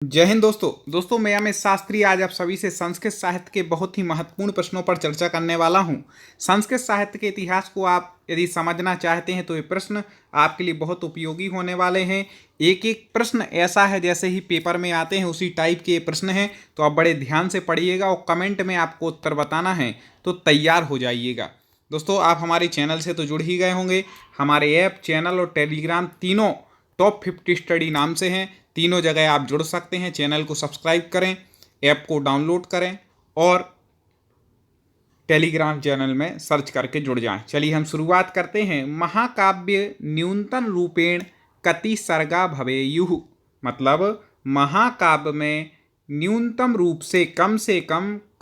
जय हिंद दोस्तों मैं अमित शास्त्री आज आप सभी से संस्कृत साहित्य के बहुत ही महत्वपूर्ण प्रश्नों पर चर्चा करने वाला हूं। संस्कृत साहित्य के इतिहास को आप यदि समझना चाहते हैं तो ये प्रश्न आपके लिए बहुत उपयोगी होने वाले हैं। एक एक प्रश्न ऐसा है जैसे ही पेपर में आते हैं उसी टाइप के प्रश्न हैं, तो आप बड़े ध्यान से पढ़िएगा और कमेंट में आपको उत्तर बताना है तो तैयार हो जाइएगा। दोस्तों आप हमारे चैनल से तो जुड़ ही गए होंगे। हमारे ऐप, चैनल और टेलीग्राम तीनों टॉप 50 स्टडी नाम से हैं। तीनों जगह आप जुड़ सकते हैं। चैनल को सब्सक्राइब करें, ऐप को डाउनलोड करें और टेलीग्राम चैनल में सर्च करके जुड़ जाएं। चलिए हम शुरुआत करते हैं। महाकाव्य न्यूनतम रूपेण कति सर्गा भवेयुः, मतलब महाकाव्य में न्यूनतम रूप से कम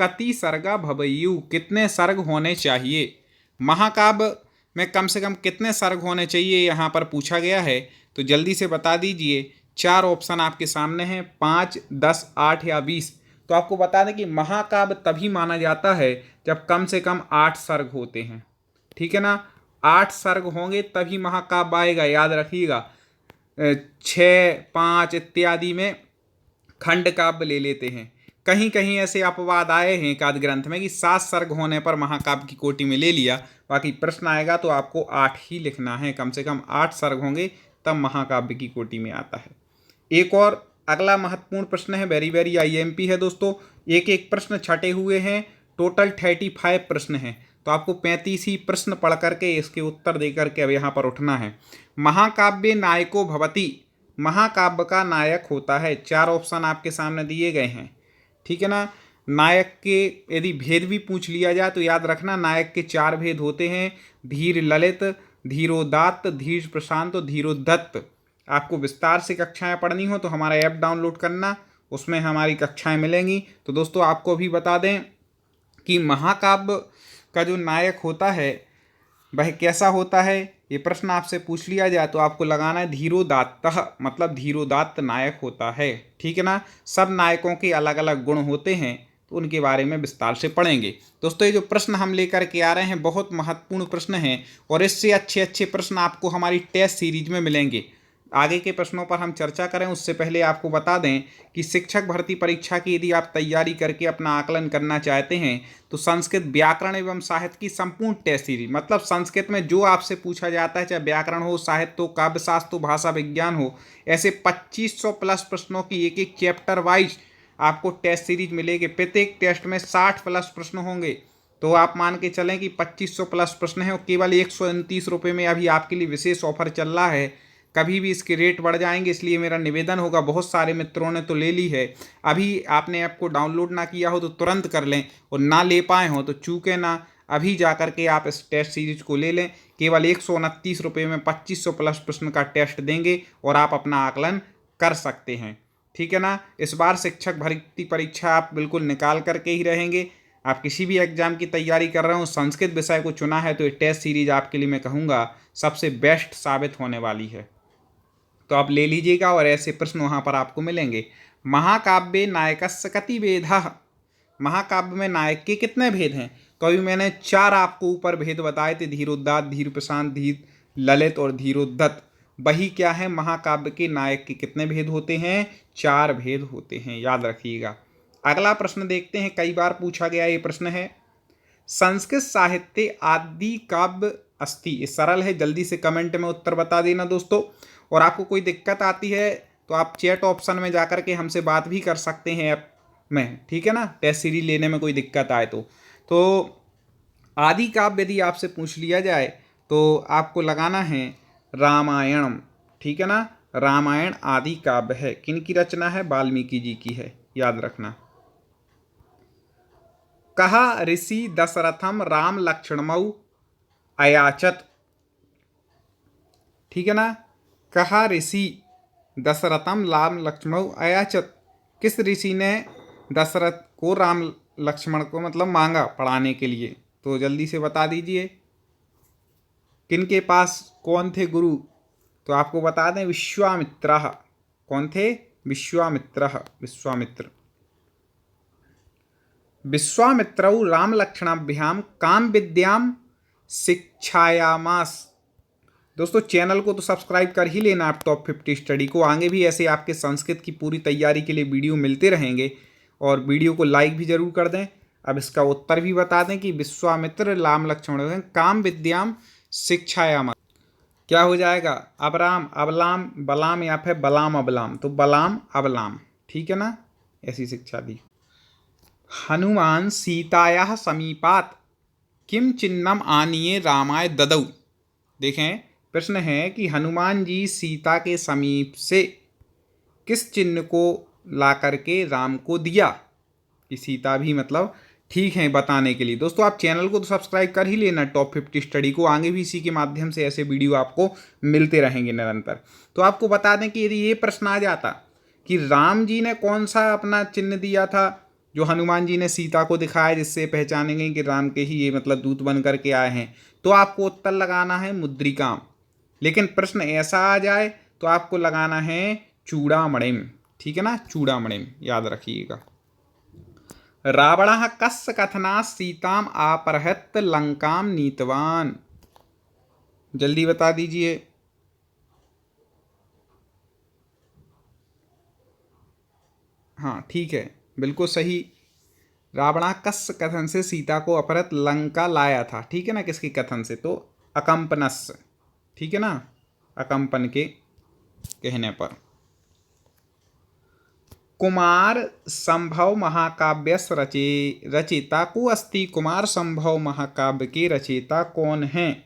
कति सर्गा भवेयुः, कितने सर्ग होने चाहिए। महाकाव्य में कम से कम कितने सर्ग होने चाहिए यहाँ पर पूछा गया है, तो जल्दी से बता दीजिए। चार ऑप्शन आपके सामने हैं, 5, 10, 8 या 20। तो आपको बता दें कि महाकाव्य तभी माना जाता है जब कम से कम 8 सर्ग होते हैं। ठीक है ना, 8 सर्ग होंगे तभी महाकाव्य आएगा, याद रखिएगा। 6, 5 इत्यादि में खंड काव्य ले लेते हैं। कहीं कहीं ऐसे अपवाद आए हैं एक आध ग्रंथ में कि 7 सर्ग होने पर महाकाव्य की कोटि में ले लिया। बाकी प्रश्न आएगा तो आपको 8 ही लिखना है, कम से कम 8 सर्ग होंगे तब महाकाव्य की कोटि में आता है। एक और अगला महत्वपूर्ण प्रश्न है, वेरी वेरी आईएमपी है दोस्तों। एक एक प्रश्न छटे हुए हैं, टोटल 35 प्रश्न हैं, तो आपको 35 ही प्रश्न पढ़ करके इसके उत्तर दे करके अब यहाँ पर उठना है। महाकाव्य नायको भवति, महाकाव्य का नायक होता है। 4 ऑप्शन आपके सामने दिए गए हैं। ठीक है ना, नायक के यदि भेद भी पूछ लिया जाए तो याद रखना नायक के 4 भेद होते हैं, धीर ललित, धीरोदात्त, धीर प्रशांत और धीरोद्धत। आपको विस्तार से कक्षाएं पढ़नी हो तो हमारा ऐप डाउनलोड करना, उसमें हमारी कक्षाएं मिलेंगी। तो दोस्तों आपको भी बता दें कि महाकाव्य का जो नायक होता है वह कैसा होता है। ये प्रश्न आपसे पूछ लिया जाए तो आपको लगाना है धीरोदात्तः, मतलब धीरोदात्त नायक होता है। ठीक है ना, सब नायकों के अलग अलग गुण होते हैं तो उनके बारे में विस्तार से पढ़ेंगे। दोस्तों ये जो प्रश्न हम लेकर के आ रहे हैं बहुत महत्वपूर्ण प्रश्न हैं और इससे अच्छे अच्छे प्रश्न आपको हमारी टेस्ट सीरीज में मिलेंगे। आगे के प्रश्नों पर हम चर्चा करें उससे पहले आपको बता दें कि शिक्षक भर्ती परीक्षा की यदि आप तैयारी करके अपना आकलन करना चाहते हैं तो संस्कृत व्याकरण एवं साहित्य की संपूर्ण टेस्ट सीरीज, मतलब संस्कृत में जो आपसे पूछा जाता है, चाहे व्याकरण हो, साहित्य हो, काव्यशास्त्र हो, भाषा विज्ञान हो, ऐसे 2500 प्लस प्रश्नों की एक एक चैप्टर वाइज आपको टेस्ट सीरीज मिलेगी। प्रत्येक टेस्ट में 60 प्लस प्रश्न होंगे। तो आप मान के चलें कि 2500 प्लस प्रश्न है और केवल 129 रुपये में अभी आपके लिए विशेष ऑफर चल रहा है। कभी भी इसके रेट बढ़ जाएंगे, इसलिए मेरा निवेदन होगा, बहुत सारे मित्रों ने तो ले ली है, अभी आपने ऐप को डाउनलोड ना किया हो तो तुरंत कर लें और ना ले पाए हो तो चूकें ना, अभी जा कर के आप इस टेस्ट सीरीज को ले लें। केवल 129 रुपये में 2500 प्लस प्रश्न का टेस्ट देंगे और आप अपना आकलन कर सकते हैं। ठीक है ना, इस बार शिक्षक भर्ती परीक्षा आप बिल्कुल निकाल करके ही रहेंगे। आप किसी भी एग्जाम की तैयारी कर रहे हो, संस्कृत विषय को चुना है तो ये टेस्ट सीरीज आपके लिए मैं कहूँगा सबसे बेस्ट साबित होने वाली है। तो आप ले लीजिएगा और ऐसे प्रश्न वहाँ पर आपको मिलेंगे। महाकाव्य नायकस्य कति भेदः, महाकाव्य में नायक के कितने भेद हैं। तो अभी मैंने 4 आपको ऊपर भेद बताए थे, धीरोदात्त, धीर प्रशांत, धीर ललित और धीरोद्धत। वही क्या है, महाकाव्य के नायक के कितने भेद होते हैं, 4 भेद होते हैं, याद रखिएगा। अगला प्रश्न देखते हैं, कई बार पूछा गया ये प्रश्न है, संस्कृत साहित्य आदि काव्य अस्ति। ये सरल है, जल्दी से कमेंट में उत्तर बता देना दोस्तों। और आपको कोई दिक्कत आती है तो आप चैट ऑप्शन में जाकर के हमसे बात भी कर सकते हैं ऐप में। ठीक है ना, टेस्ट सीरीज लेने में कोई दिक्कत आए तो आदि काव्य यदि आपसे पूछ लिया जाए तो आपको लगाना है रामायण। ठीक है ना, रामायण आदि काव्य है। किन की रचना है, वाल्मीकि जी की है, याद रखना। कहा ऋषि दशरथम राम लक्ष्मणमौ अयाचत। ठीक है ना, कहा ऋषि दशरथम राम लक्ष्मण अयाचत, किस ऋषि ने दशरथ को राम लक्ष्मण को मतलब मांगा पढ़ाने के लिए, तो जल्दी से बता दीजिए। किनके पास कौन थे गुरु, तो आपको बता दें विश्वामित्र। कौन थे, विश्वामित्र, विश्वामित्र। विश्वामित्रौ राम लक्ष्मणाभ्याम काम विद्याम शिक्षायामास। दोस्तों चैनल को तो सब्सक्राइब कर ही लेना आप टॉप 50 स्टडी को। आगे भी ऐसे आपके संस्कृत की पूरी तैयारी के लिए वीडियो मिलते रहेंगे और वीडियो को लाइक भी जरूर कर दें। अब इसका उत्तर भी बता दें कि विश्वामित्र लाम लक्ष्मण काम विद्याम शिक्षायाम, क्या हो जाएगा? अबराम अबलाम बलाम या फिर बलाम अबलाम, तो बलाम अबलाम, ठीक है ना, ऐसी शिक्षा दी। हनुमान सीतायाः समीपात किम चिन्हम आनीय रामाय ददौ। देखें प्रश्न है कि हनुमान जी सीता के समीप से किस चिन्ह को ला करके राम को दिया, कि सीता भी मतलब ठीक है बताने के लिए। दोस्तों आप चैनल को तो सब्सक्राइब कर ही लेना टॉप 50 स्टडी को, आगे भी इसी के माध्यम से ऐसे वीडियो आपको मिलते रहेंगे निरंतर। तो आपको बता दें कि यदि ये प्रश्न आ जाता कि राम जी ने कौन सा अपना चिन्ह दिया था जो हनुमान जी ने सीता को दिखाया जिससे पहचानेंगे कि राम के ही ये मतलब दूत बन करके आए हैं, तो आपको उत्तर लगाना है मुद्रिकाम। लेकिन प्रश्न ऐसा आ जाए तो आपको लगाना है चूड़ामणिम, ठीक है ना, चूड़ामणिम याद रखिएगा। रावणः कस्य कथना सीताम अपहृत्य लंकाम नीतवान, जल्दी बता दीजिए। हाँ ठीक है, बिल्कुल सही। रावणा कस्य कथन से सीता को अपहृत लंका लाया था, ठीक है ना, किसके कथन से? तो अकंपनस, ठीक है ना, अकंपन के कहने पर। कुमार संभव महाकाव्यस रचयिता को अस्ति, कुमार संभव महाकाव्य के रचयिता कौन हैं?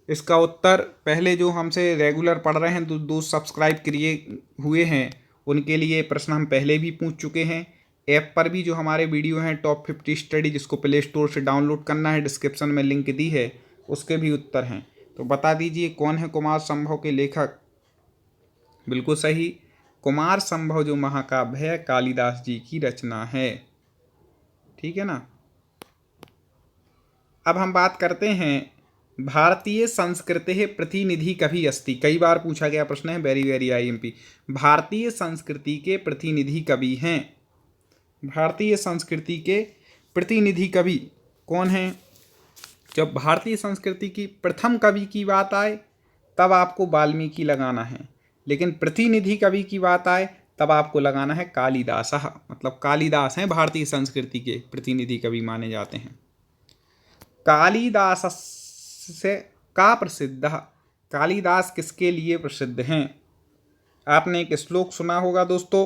इसका उत्तर पहले जो हमसे रेगुलर पढ़ रहे हैं, दो सब्सक्राइब किए हुए हैं, उनके लिए प्रश्न हम पहले भी पूछ चुके हैं। ऐप पर भी जो हमारे वीडियो हैं टॉप 50 स्टडी, जिसको प्ले स्टोर से डाउनलोड करना है, डिस्क्रिप्शन में लिंक दी है, उसके भी उत्तर हैं। तो बता दीजिए कौन है कुमार संभव के लेखक? बिल्कुल सही, कुमार संभव जो महाकाव्य है कालिदास जी की रचना है, ठीक है ना। अब हम बात करते हैं भारतीय संस्कृति प्रतिनिधि कभी अस्ति, कई बार पूछा गया प्रश्न है, वेरी वेरी आईएमपी। भारतीय संस्कृति के प्रतिनिधि कवि हैं, भारतीय संस्कृति के प्रतिनिधि कवि कौन हैं? जब भारतीय संस्कृति की प्रथम कवि की बात आए तब आपको वाल्मीकि लगाना है, लेकिन प्रतिनिधि कवि की बात आए तब आपको लगाना है कालिदास, मतलब कालिदास हैं भारतीय संस्कृति के प्रतिनिधि कवि माने जाते हैं। कालिदास से का प्रसिद्ध, कालिदास किसके लिए प्रसिद्ध हैं? आपने एक श्लोक सुना होगा दोस्तों,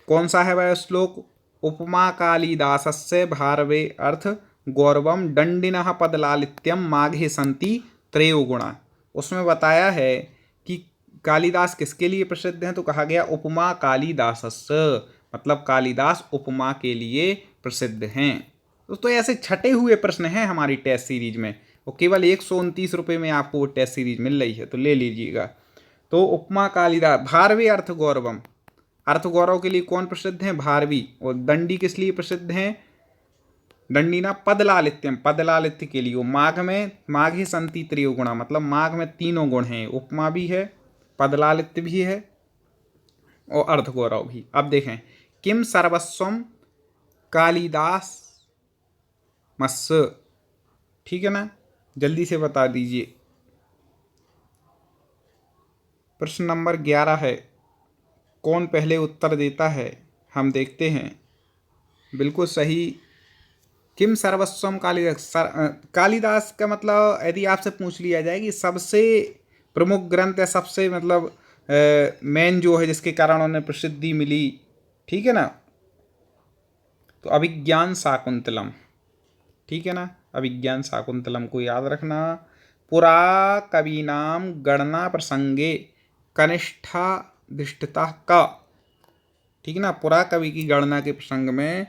कौन सा है वह श्लोक? उपमा कालिदासस्य भारवे अर्थ गौरवम दंडिनः पदलालित्यम माघे संति त्रयो गुणा। उसमें बताया है कि कालिदास किसके लिए प्रसिद्ध हैं, तो कहा गया उपमा कालिदासस्य, मतलब कालिदास उपमा के लिए प्रसिद्ध हैं। दोस्तों ऐसे छटे हुए प्रश्न हैं हमारी टेस्ट सीरीज में, और केवल 129 रुपये में आपको वो टेस्ट सीरीज मिल रही है, तो ले लीजिएगा। तो उपमा कालिदास, भारवी अर्थ गौरवम, अर्थ गौरव के लिए कौन प्रसिद्ध हैं? भारवी। और दंडी किस लिए प्रसिद्ध हैं? दंडीना पदलालित्यम, पदलालित्य के लिए। माघ में माघे संति त्रयो गुणा, मतलब माघ में तीनों गुण हैं, उपमा भी है, पदलालित्य भी है और अर्थ गौरव भी। अब देखें, किम सर्वस्वम कालिदास मस्स, ठीक है ना, जल्दी से बता दीजिए। प्रश्न नंबर 11 है, कौन पहले उत्तर देता है हम देखते हैं। बिल्कुल सही, किम सर्वस्वम कालिदास। कालिदास का मतलब यदि आपसे पूछ लिया जाए कि सबसे प्रमुख ग्रंथ है, सबसे मतलब मेन जो है जिसके कारण उन्हें प्रसिद्धि मिली, ठीक है ना, तो अभिज्ञान शाकुंतलम, ठीक है ना, अभिज्ञान शाकुंतलम को याद रखना। पुरा कवीनाम गणना प्रसंगे कनिष्ठाधिष्ठता का, ठीक है ना, पुरा कवि की गणना के प्रसंग में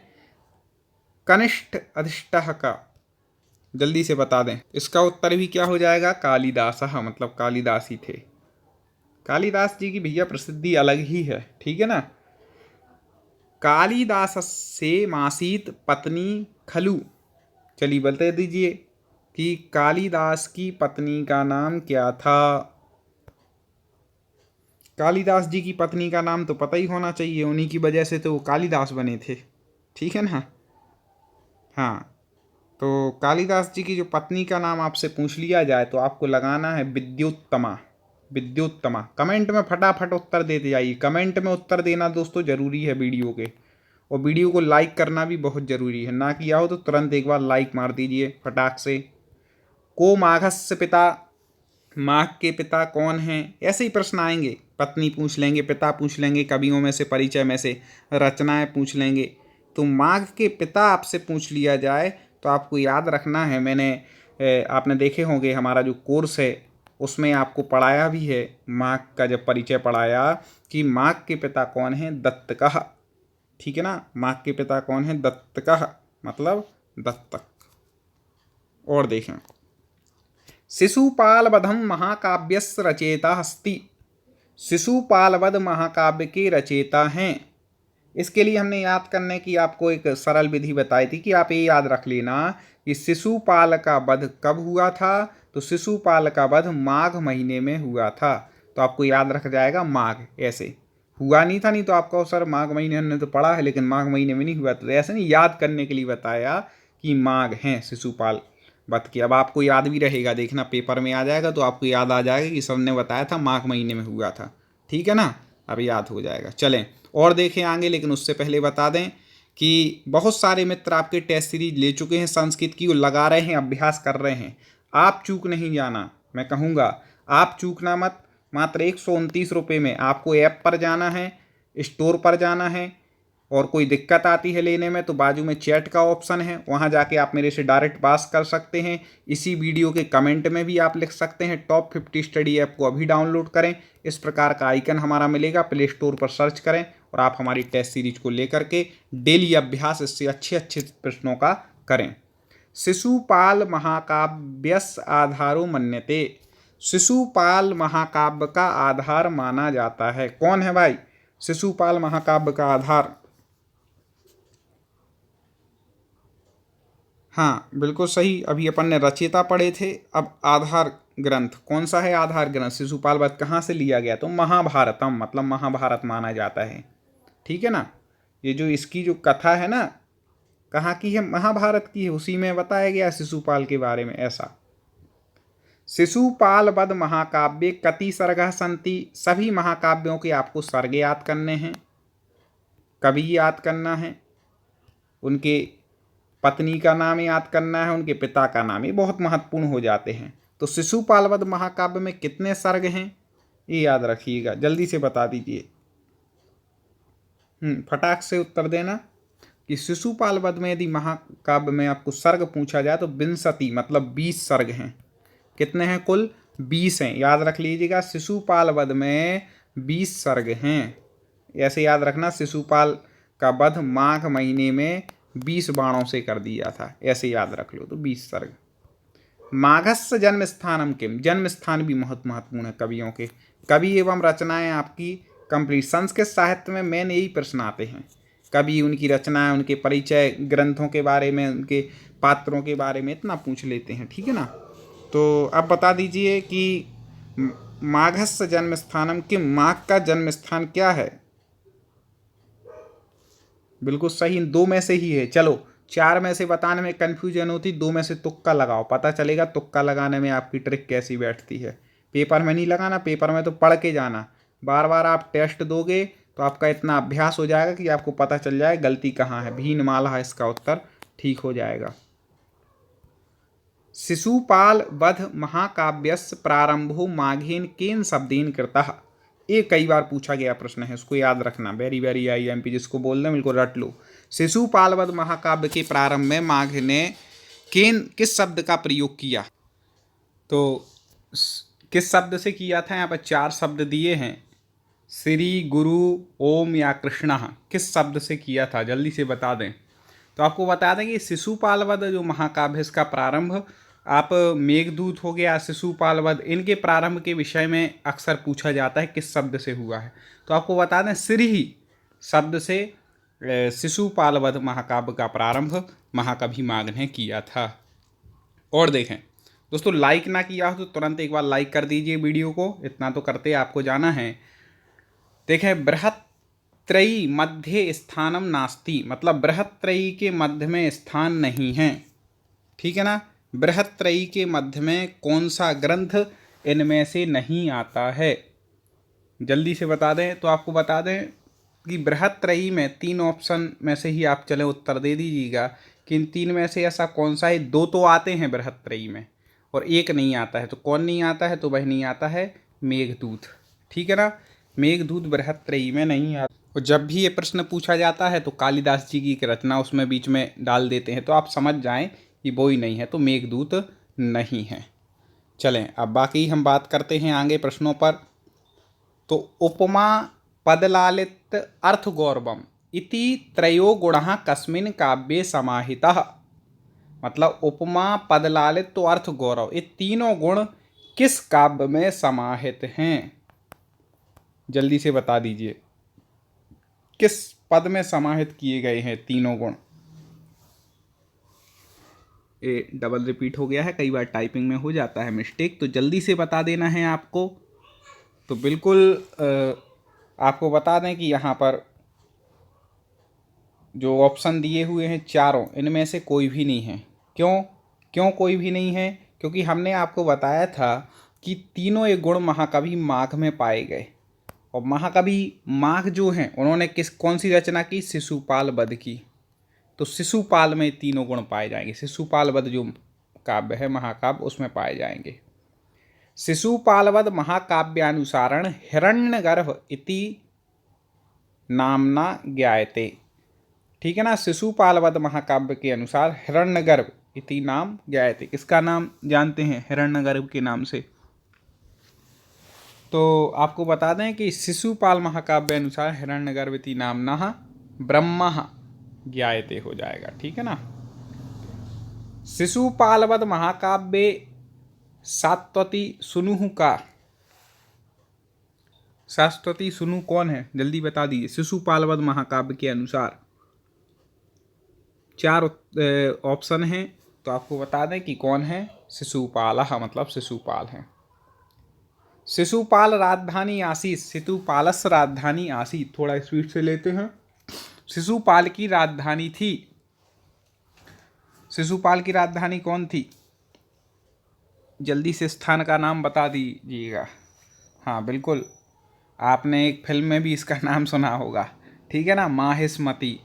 कनिष्ठ अधिष्ठा का, जल्दी से बता दें। इसका उत्तर भी क्या हो जाएगा? कालिदास, मतलब कालिदास ही थे। कालिदास जी की भैया प्रसिद्धि अलग ही है, ठीक है ना। कालिदास से मासीत पत्नी खलु, चलिए बता दीजिए कि कालिदास की पत्नी का नाम क्या था। कालिदास जी की पत्नी का नाम तो पता ही होना चाहिए, उन्हीं की वजह से तो वो कालिदास बने थे, ठीक है ना। हाँ, तो कालिदास जी की जो पत्नी का नाम आपसे पूछ लिया जाए तो आपको लगाना है विद्युत्तमा। विद्युत्तमा। कमेंट में फटाफट उत्तर देते जाइए। कमेंट में उत्तर देना दोस्तों ज़रूरी है वीडियो के, और वीडियो को लाइक करना भी बहुत ज़रूरी है। ना किया हो तो तुरंत एक बार लाइक मार दीजिए फटाक से। को माघस्य पिता, माघ के पिता कौन हैं, ऐसे ही प्रश्न आएंगे। पत्नी पूछ लेंगे, पिता पूछ लेंगे, कवियों में से, परिचय में से, रचनाएं पूछ लेंगे। तो माघ के पिता आपसे पूछ लिया जाए तो आपको याद रखना है, आपने देखे होंगे हमारा जो कोर्स है उसमें आपको पढ़ाया भी है, माघ का जब परिचय पढ़ाया कि माघ के पिता कौन हैं, दत्तकः। ठीक है ना, माघ के पिता कौन हैं, दत्तकः, मतलब दत्तक। और देखें, शिशुपालवधम महाकाव्यस्य रचयिता अस्ति। शिशुपालवध महाकाव्य के रचयिता हैं। इसके लिए हमने याद करने की आपको एक सरल विधि बताई थी कि आप ये याद रख लेना कि शिशुपाल का वध कब हुआ था। तो शिशुपाल का वध माघ महीने में हुआ था। तो आपको याद रख जाएगा माघ, ऐसे हुआ नहीं था, नहीं तो आपको सर माघ महीने हमने तो पढ़ा है लेकिन माघ महीने में नहीं हुआ। तो ऐसे नहीं, याद करने के लिए बताया कि माघ हैं शिशुपाल वध की। अब आपको याद भी रहेगा, देखना पेपर में आ जाएगा तो आपको याद आ जाएगा कि सबने बताया था माघ महीने में हुआ था। ठीक है ना, अब याद हो जाएगा। चलें और देखें आगे, लेकिन उससे पहले बता दें कि बहुत सारे मित्र आपके टेस्ट सीरीज ले चुके हैं संस्कृत की, वो लगा रहे हैं, अभ्यास कर रहे हैं। आप चूक नहीं जाना, मैं कहूँगा आप चूकना मत। मात्र 129 रुपये में आपको ऐप पर जाना है, स्टोर पर जाना है, और कोई दिक्कत आती है लेने में तो बाजू में चैट का ऑप्शन है, वहाँ जाके आप मेरे से डायरेक्ट बात कर सकते हैं। इसी वीडियो के कमेंट में भी आप लिख सकते हैं टॉप 50 स्टडी ऐप को अभी डाउनलोड करें। इस प्रकार का आइकन हमारा मिलेगा, प्ले स्टोर पर सर्च करें और आप हमारी टेस्ट सीरीज को लेकर के डेली अभ्यास इससे अच्छे अच्छे प्रश्नों का करें। शिशुपाल महाकाव्यस्य आधारो मन्यते। शिशुपाल महाकाव्य का आधार माना जाता है। कौन है भाई शिशुपाल महाकाव्य का आधार? हाँ बिल्कुल सही, अभी अपन ने रचयिता पढ़े थे। अब आधार ग्रंथ कौन सा है? आधार ग्रंथ शिशुपाल वध कहाँ से लिया गया? तो महाभारतम, मतलब महाभारत माना जाता है। ठीक है ना, ये जो इसकी जो कथा है ना, कहाँ की है? महाभारत की है, उसी में बताया गया शिशुपाल के बारे में। ऐसा शिशुपाल वध महाकाव्य कति सर्गः सन्ति। सभी महाकाव्यों के आपको सर्ग याद करने हैं, कवि याद करना है, उनके पत्नी का नाम याद करना है, उनके पिता का नाम, ये बहुत महत्वपूर्ण हो जाते हैं। तो शिशुपाल वध महाकाव्य में कितने सर्ग हैं ये याद रखिएगा, जल्दी से बता दीजिए। फटाक से उत्तर देना कि शिशुपाल वध में यदि महाकाव्य में आपको सर्ग पूछा जाए तो विंशति, मतलब 20 सर्ग हैं। कितने हैं? कुल 20 हैं, याद रख लीजिएगा। शिशुपाल वध में 20 सर्ग हैं, ऐसे याद रखना। शिशुपाल का वध माघ महीने में 20 बाणों से कर दिया था, ऐसे याद रख लो। तो 20 सर्ग। माघस्य जन्म स्थानम किम। जन्म स्थान भी महत्वपूर्ण है कवियों के। कवि एवं रचनाएं आपकी कंप्लीट। संस्कृत साहित्य में मेन यही प्रश्न आते हैं, कवि, उनकी रचनाएं, उनके परिचय, ग्रंथों के बारे में, उनके पात्रों के बारे में इतना पूछ लेते हैं। ठीक है ना, तो अब बता दीजिए कि माघस्य जन्म स्थानम किम, माघ का जन्म स्थान क्या है? बिल्कुल सही, 2 में से ही है। चलो 4 में से बताने में कन्फ्यूजन होती, 2 में से तुक्का लगाओ, पता चलेगा तुक्का लगाने में आपकी ट्रिक कैसी बैठती है। पेपर में नहीं लगाना, पेपर में तो पढ़ के जाना। बार बार आप टेस्ट दोगे तो आपका इतना अभ्यास हो जाएगा कि आपको पता चल जाए गलती कहाँ है। भीनमाला है इसका उत्तर, ठीक हो जाएगा। शिशुपाल वध महाकाव्यस्य प्रारंभो माघेन केन शब्देन कृतः। ये कई बार पूछा गया प्रश्न है, उसको याद रखना। वेरी वेरी IMP जिसको बोल रहे हैं बिल्कुल रट लो। शिशुपाल वध महाकाव्य के प्रारंभ में माघ ने किस शब्द का प्रयोग किया? तो किस शब्द से किया था? यहाँ पर 4 शब्द दिए हैं, श्री, गुरु, ओम या कृष्ण। किस शब्द से किया था जल्दी से बता दें। तो आपको बता दें कि शिशुपाल वध जो महाकाव्य, इसका प्रारंभ आप मेघदूत हो गया, शिशुपाल वध, इनके प्रारंभ के विषय में अक्सर पूछा जाता है किस शब्द से हुआ है। तो आपको बता दें श्री शब्द से शिशुपाल वध महाकाव्य का प्रारंभ महाकवि माघ ने किया था। और देखें दोस्तों, लाइक ना किया हो तो तुरंत एक बार लाइक कर दीजिए वीडियो को, इतना तो करते आपको जाना है। देखें, बृहत्त्रयी मध्य स्थानम नास्ति, मतलब बृहत्त्रयी के मध्य में स्थान नहीं है। ठीक है ना। बृहत्त्रयी के मध्य में कौन सा ग्रंथ इनमें से नहीं आता है? जल्दी से बता दें तो आपको बता दें कि बृहत्त्रयी में 3 ऑप्शन में से ही आप चले उत्तर दे दीजिएगा कि इन 3 में से ऐसा कौन सा है। 2 तो आते हैं बृहत्त्रयी में और 1 नहीं आता है। तो कौन नहीं आता है? तो वह नहीं आता है मेघदूत। ठीक है ना, मेघदूत बृहत्त्रयी में नहीं आता। और जब भी ये प्रश्न पूछा जाता है तो कालिदास जी की रचना उसमें बीच में डाल देते हैं, तो आप समझ जाएं कि वो ही नहीं है, तो मेघदूत नहीं है। चलें अब बाकी हम बात करते हैं आगे प्रश्नों पर। तो उपमा पदलालित अर्थगौरवम इति त्रयो गुणः कस्मिन् काव्ये समाहितः। मतलब उपमा पदलालित तो अर्थ गौरव, ये तीनों गुण किस काव्य में समाहित हैं? जल्दी से बता दीजिए, किस पद में समाहित किए गए हैं तीनों गुण? ये डबल रिपीट हो गया है, कई बार टाइपिंग में हो जाता है मिस्टेक, तो जल्दी से बता देना है आपको। तो बिल्कुल आपको बता दें कि यहाँ पर जो ऑप्शन दिए हुए हैं चारों, इनमें से कोई भी नहीं है। क्यों कोई भी नहीं है? क्योंकि हमने आपको बताया था कि तीनों ये गुण महाकवि माघ में पाए गए। और महाकवि माघ जो हैं उन्होंने कौन सी रचना की? शिशुपाल वध की। तो शिशुपाल में तीनों गुण पाए जाएंगे। शिशुपाल वध जो काव्य है महाकाव्य, उसमें पाए जाएंगे। शिशुपालवध महाकाव्यानुसारण हिरण्यगर्भ इति नामना ज्ञायते। ठीक है ना, शिशुपालवध महाकाव्य के अनुसार हिरण्यगर्भ इति नाम ज्ञायते। किसका नाम जानते हैं हिरण्यगर्भ के नाम से? तो आपको बता दें कि शिशुपाल महाकाव्य अनुसार हिरण्यगर्भ इति नामना ब्रह्मा ज्ञायते हो जाएगा। ठीक है ना। शिशुपालवध महाकाव्य सात्वती सुनु का शाश्वती सुनु कौन है? जल्दी बता दीजिए। शिशुपालवध महाकाव्य के अनुसार 4 ऑप्शन हैं, तो आपको बता दें कि कौन है। शिशुपाल, मतलब शिशुपाल है। शिशुपाल राजधानी आसीत, शिशुपालस राजधानी आसीत। थोड़ा स्पीड से लेते हैं। शिशुपाल की राजधानी थी। शिशुपाल की राजधानी कौन थी? जल्दी से स्थान का नाम बता दीजिएगा। हाँ बिल्कुल, आपने एक फिल्म में भी इसका नाम सुना होगा। ठीक है ना, माहिष्मति।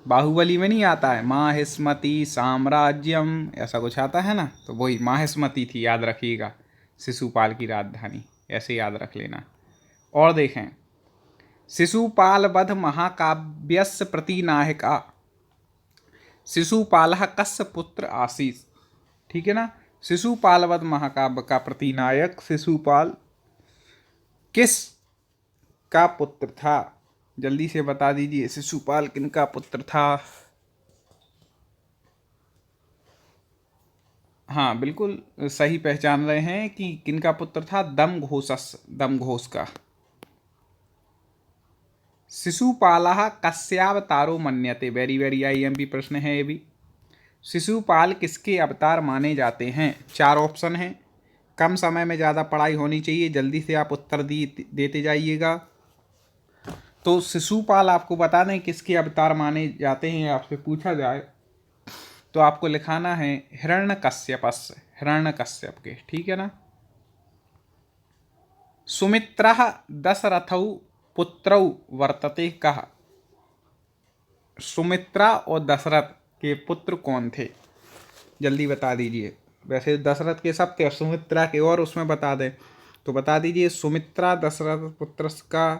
बाहुबली में नहीं आता है माहिष्मति साम्राज्यम, ऐसा कुछ आता है ना, तो वही माहिष्मति थी, याद रखिएगा। शिशुपाल की राजधानी ऐसे याद रख लेना। और देखें, शिशुपाल वध महाकाव्यस्य प्रतिनायका शिशुपालः कस्य पुत्र आसीत्। ठीक है ना, शिशुपाल वध महाकाव्य का प्रतिनायक शिशुपाल किस का पुत्र था? जल्दी से बता दीजिए, शिशुपाल किनका पुत्र था? हाँ बिल्कुल सही पहचान रहे हैं कि किनका पुत्र था। दमघोष का। शिशुपालः कस्यावतारो मन्यते। वेरी वेरी आईएमपी प्रश्न है ये भी। शिशुपाल किसके अवतार माने जाते हैं? 4 ऑप्शन हैं। कम समय में ज़्यादा पढ़ाई होनी चाहिए, जल्दी से आप उत्तर देते जाइएगा। तो शिशुपाल आपको बता दें किसके अवतार माने जाते हैं, आपसे पूछा जाए तो आपको लिखाना है हिरण्यकश्यप के। ठीक है ना। सुमित्रः दशरथौ पुत्रौ वर्तते कः। सुमित्रा और दशरथ के पुत्र कौन थे? जल्दी बता दीजिए। वैसे दशरथ के सब थे और सुमित्रा के और उसमें बता दें तो बता दीजिए। सुमित्रा दशरथ पुत्र का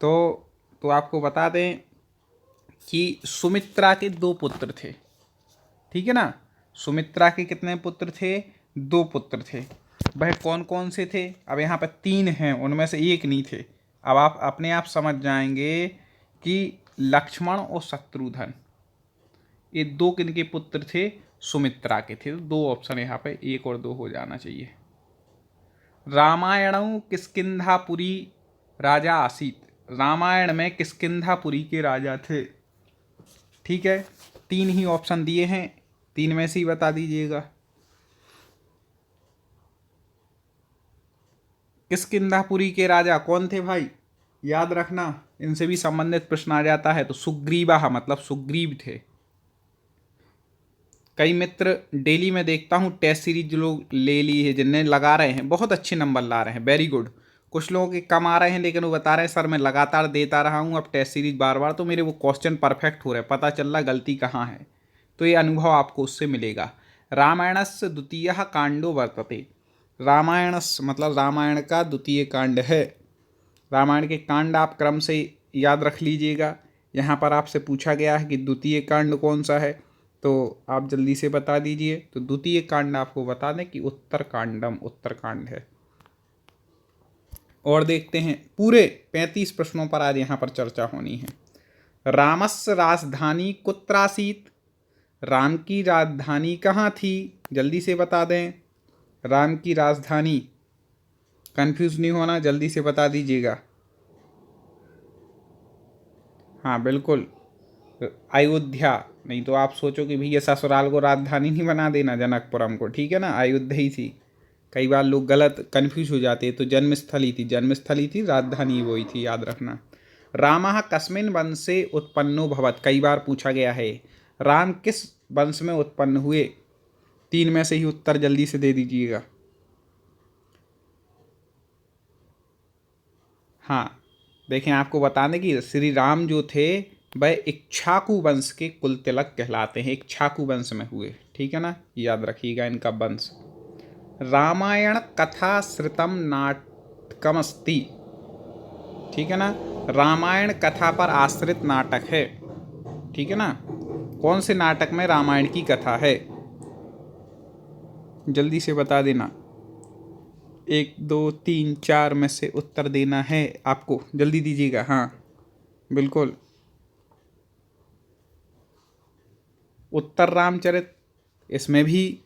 तो आपको बता दें कि सुमित्रा के 2 पुत्र थे। ठीक है ना, सुमित्रा के कितने पुत्र थे? 2 पुत्र थे। वह कौन कौन से थे? अब यहाँ पर 3 हैं, उनमें से एक नहीं थे। अब आप अपने आप समझ जाएंगे कि लक्ष्मण और शत्रुघ्न, ये 2 किनके पुत्र थे? सुमित्रा के थे। तो 2 ऑप्शन यहाँ पे 1 और 2 हो जाना चाहिए। रामायण किष्किंधापुरी राजा आसीत। रामायण में किष्किंधापुरी के राजा थे। ठीक है, 3 ही ऑप्शन दिए हैं, 3 में से ही बता दीजिएगा। किष्किंधापुरी के राजा कौन थे भाई? याद रखना, इनसे भी संबंधित प्रश्न आ जाता है। तो सुग्रीवा, मतलब सुग्रीव थे। कई मित्र डेली मैं देखता हूँ टेस्ट सीरीज जो लोग ले ली है, जिनने लगा रहे हैं, बहुत अच्छे नंबर ला रहे हैं, वेरी गुड। कुछ लोगों के कम आ रहे हैं, लेकिन वो बता रहे हैं सर मैं लगातार देता रहा हूँ, अब टेस्ट सीरीज बार बार तो मेरे वो क्वेश्चन परफेक्ट हो रहे हैं, पता चल रहा गलती कहाँ है। तो ये अनुभव आपको उससे मिलेगा। रामायणस्य द्वितीय कांडो वर्तते। रामायणस मतलब रामायण का द्वितीय कांड है। रामायण के कांड आप क्रम से याद रख लीजिएगा। यहाँ पर आपसे पूछा गया है कि द्वितीय कांड कौन सा है, तो आप जल्दी से बता दीजिए। तो द्वितीय कांड आपको बता दें कि उत्तरकांडम, उत्तरकांड है। और देखते हैं, पूरे 35 प्रश्नों पर आज यहाँ पर चर्चा होनी है। रामस्य राजधानी कुत्रासीत। राम की राजधानी कहाँ थी, जल्दी से बता दें। राम की राजधानी, कंफ्यूज नहीं होना, जल्दी से बता दीजिएगा। हाँ बिल्कुल, अयोध्या। नहीं तो आप सोचो कि भैया ससुराल को राजधानी नहीं बना देना जनकपुरम को, ठीक है ना, अयोध्या ही थी। कई बार लोग गलत कन्फ्यूज हो जाते हैं। तो जन्मस्थल ही थी, जन्मस्थल ही थी, राजधानी वही थी, याद रखना। रामः कस्मिन् वंशे उत्पन्नो भवत्। कई बार पूछा गया है राम किस वंश में उत्पन्न हुए। 3 में से ही उत्तर जल्दी से दे दीजिएगा। हाँ देखें, आपको बताने कि श्री राम जो थे वह इक्ष्वाकु वंश के कुल तिलक कहलाते हैं, इक्ष्वाकु वंश में हुए, ठीक है ना, याद रखिएगा इनका वंश। रामायण कथा श्रुतम नाटकमस्ति, ठीक है ना, रामायण कथा पर आश्रित नाटक है, ठीक है ना। कौन से नाटक में रामायण की कथा है, जल्दी से बता देना। 1 2 3 4 में से उत्तर देना है आपको, जल्दी दीजिएगा। हाँ बिल्कुल, उत्तर रामचरित, इसमें भी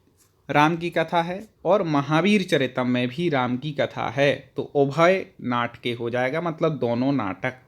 राम की कथा है, और महावीर चरितम में भी राम की कथा है। तो उभय नाटके हो जाएगा, मतलब दोनों नाटक।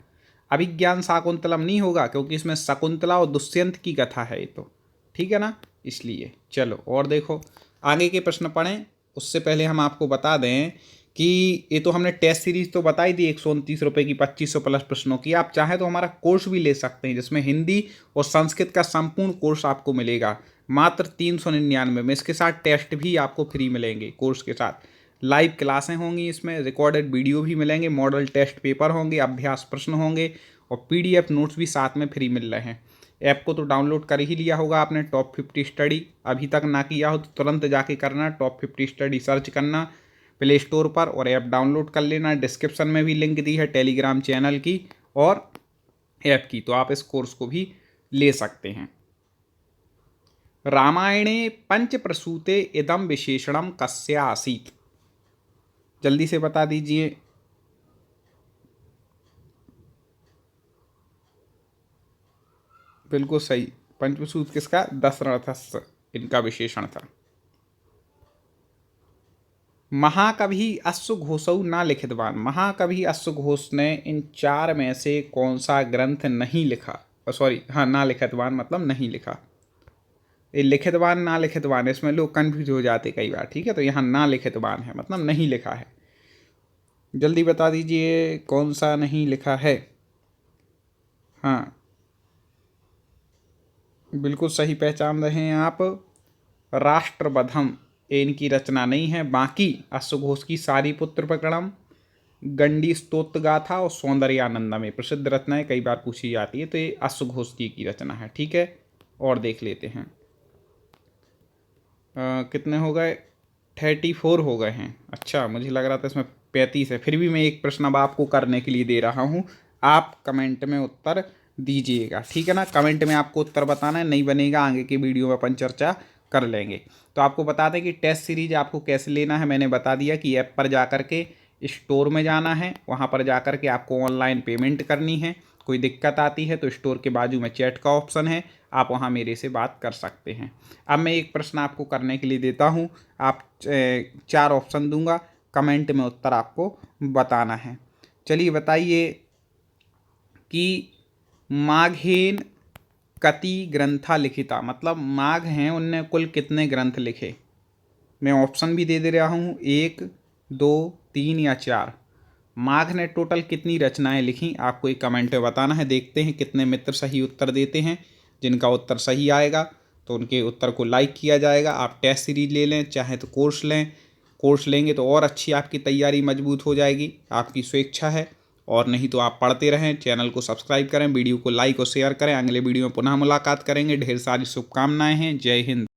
अभिज्ञान शाकुंतलम नहीं होगा, क्योंकि इसमें शकुंतला और दुष्यंत की कथा है ये तो, ठीक है ना, इसलिए। चलो और देखो, आगे के प्रश्न पढ़ें। उससे पहले हम आपको बता दें कि ये तो हमने टेस्ट सीरीज तो बताई दी 129 रुपये की, 2500 प्लस प्रश्नों की। आप चाहें तो हमारा कोर्स भी ले सकते हैं, जिसमें हिंदी और संस्कृत का संपूर्ण कोर्स आपको मिलेगा मात्र 399 में। इसके साथ टेस्ट भी आपको फ्री मिलेंगे, कोर्स के साथ लाइव क्लासें होंगी, इसमें रिकॉर्डेड वीडियो भी मिलेंगे, मॉडल टेस्ट पेपर होंगे, अभ्यास प्रश्न होंगे, और PDF नोट्स भी साथ में फ्री मिल रहे हैं। ऐप को तो डाउनलोड कर ही लिया होगा आपने, टॉप 50 स्टडी। अभी तक ना किया हो तो तुरंत जाके करना, टॉप 50 स्टडी सर्च करना प्ले स्टोर पर, और ऐप डाउनलोड कर लेना। डिस्क्रिप्शन में भी लिंक दी है टेलीग्राम चैनल की और ऐप की, तो आप इस कोर्स को भी ले सकते हैं। रामायणे पंच प्रसूते इदम विशेषणम कस्य आसीत, जल्दी से बता दीजिए। बिल्कुल सही, पंचप्रसूत किसका, दशरथस्य इनका विशेषण था। महाकवि अश्वघोषौ ना लिखितवान। महाकवि अश्वघोष ने इन 4 में से कौन सा ग्रंथ नहीं लिखा, सॉरी हाँ, ना लिखितवान मतलब नहीं लिखा। ये लिखितवान ना लिखितवान, इसमें लोग कन्फ्यूज हो जाते कई बार, ठीक है। तो यहाँ ना लिखितवान है, मतलब नहीं लिखा है। जल्दी बता दीजिए कौन सा नहीं लिखा है। हाँ बिल्कुल सही पहचान रहे हैं आप। राष्ट्रबधम इनकी रचना नहीं है। बाकी अश्वघोष की सारी पुत्र प्रकरणम, गंडी स्तोत्र गाथा और सौंदर्यानंदम में प्रसिद्ध रचनाएं कई बार पूछी जाती है, तो ये अश्वघोष जी की रचना है, ठीक है। और देख लेते हैं कितने हो गए, 34 हो गए हैं। अच्छा, मुझे लग रहा था इसमें 35 है। फिर भी मैं एक प्रश्न अब आपको करने के लिए दे रहा हूँ, आप कमेंट में उत्तर दीजिएगा, ठीक है ना। कमेंट में आपको उत्तर बताना है, नहीं बनेगा आगे की वीडियो में अपन चर्चा कर लेंगे। तो आपको बता दें कि टेस्ट सीरीज आपको कैसे लेना है, मैंने बता दिया कि ऐप पर जा कर के स्टोर में जाना है, वहाँ पर जा कर के आपको ऑनलाइन पेमेंट करनी है। कोई दिक्कत आती है तो स्टोर के बाजू में चैट का ऑप्शन है, आप वहाँ मेरे से बात कर सकते हैं। अब मैं एक प्रश्न आपको करने के लिए देता हूँ, आप 4 ऑप्शन दूंगा, कमेंट में उत्तर आपको बताना है। चलिए बताइए कि माघेन कति ग्रंथा लिखिता, मतलब माघ हैं उनने कुल कितने ग्रंथ लिखे। मैं ऑप्शन भी दे रहा हूँ, 1 2 3 या 4। माघ ने टोटल कितनी रचनाएं लिखी, आपको एक कमेंट में बताना है। देखते हैं कितने मित्र सही उत्तर देते हैं। जिनका उत्तर सही आएगा तो उनके उत्तर को लाइक किया जाएगा। आप टेस्ट सीरीज ले लें, चाहे तो कोर्स लें, कोर्स लेंगे तो और अच्छी आपकी तैयारी मजबूत हो जाएगी, आपकी स्वेच्छा है। और नहीं तो आप पढ़ते रहें। चैनल को सब्सक्राइब करें, वीडियो को लाइक और शेयर करें। अगले वीडियो में पुनः मुलाकात करेंगे। ढेर सारी शुभकामनाएं हैं। जय हिंद।